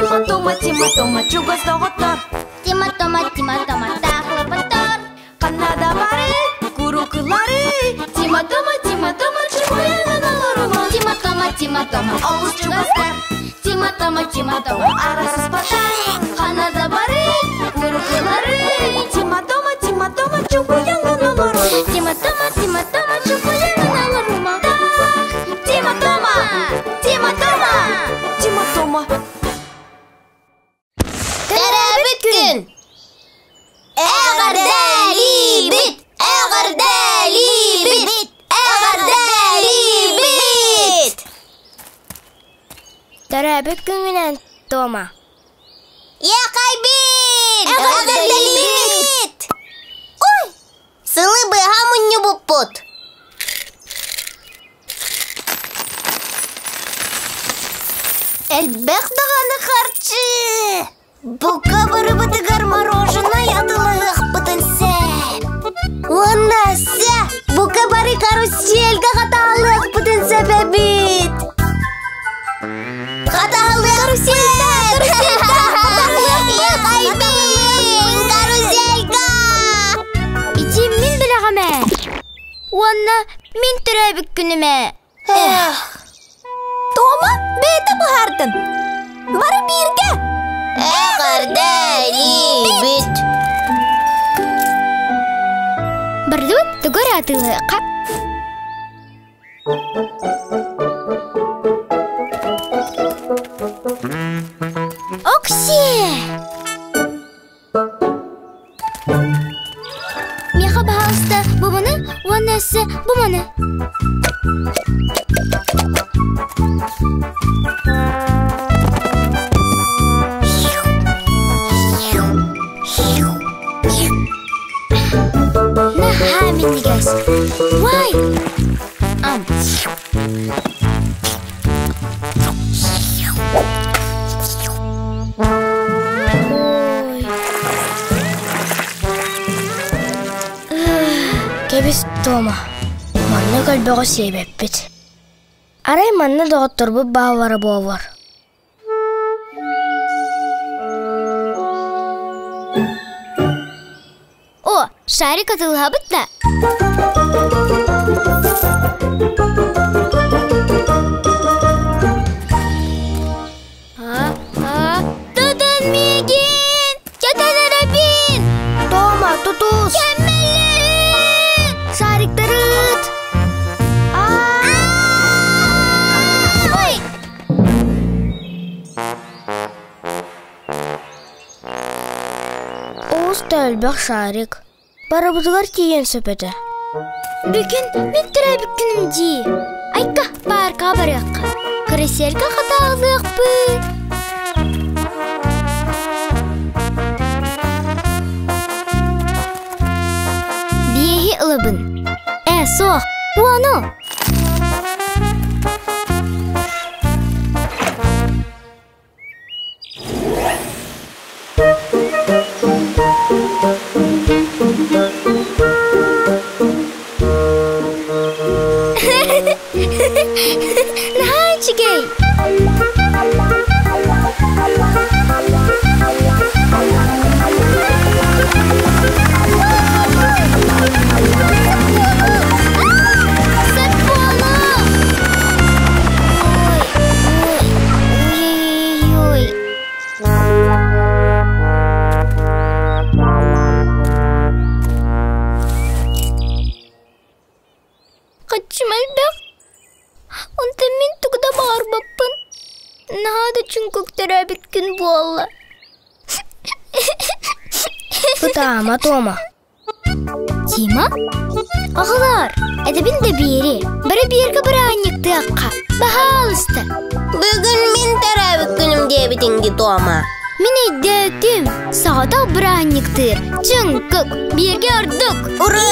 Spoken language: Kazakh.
Тима-тома, чугастоготтор. Тима-тома, тахлар баттар. Канада бары, курукылары. Тима-тома, чугуянаналарыма. Тима-тома, Олус чугастар. Тима-тома, Арасыз баттар. Канада бары, курукылары. Тима-тома, чугуянаналарыма. Тима-тома, чугуянаналарыма. Тима-тома. Терәбит күн. Әгәрдәлибит. Терәбит күн менән Тома. Яқайбит. Әгәрдәлибит. Ой, сылы быһамынны буппут. Әлбәк дағаны қарчы. Бұқа бары бұтығар мороженое атылық бұтынсы. Оннасы, бұқа бары карусельға қаталық бұтынсы бәбит. Қаталық карусельдер. Яқайбин, карусельға. Итим мин біләғаме. Онна мин терәбит күніме. Тома, бейті бұхардың. Бары бірге. Әгәрдәлибит. Бардут түгөр атылыққа. Окси! Меха бағалысты бұмыны, оннасы бұмыны. Наха минигас. Вай! Кебіс Тома. Манны көлбіғі сейбеппет. Арай манны доғыттыр бұл бағылары болар. О, шарик атылға бітті. Тұтын меген! Кетелеребін! Тома, тұтус! Кәммелі! Шариктары ұт! Ой! Оғызда әлбәқ шарик. Барабызғар тиген сөпеті. Бүгін мен терәбік күнім дей. Айқа, барқа барыққа. Каруселға қатағылық бұл. Бейхи ұлыбын. Соқ, уану. Нахай чигей. Терәбит күн болы. Тұтама, Тома. Тима? Ағылар, әдебін де бері. Бірі бергі бірі анекті аққа. Бағалысты. Бүгін мен терәбит күнім дебітінгі, Тома. Мен әйдәтім. Сағада бірі анектір. Чүнкік, берге ұрдық. Ура!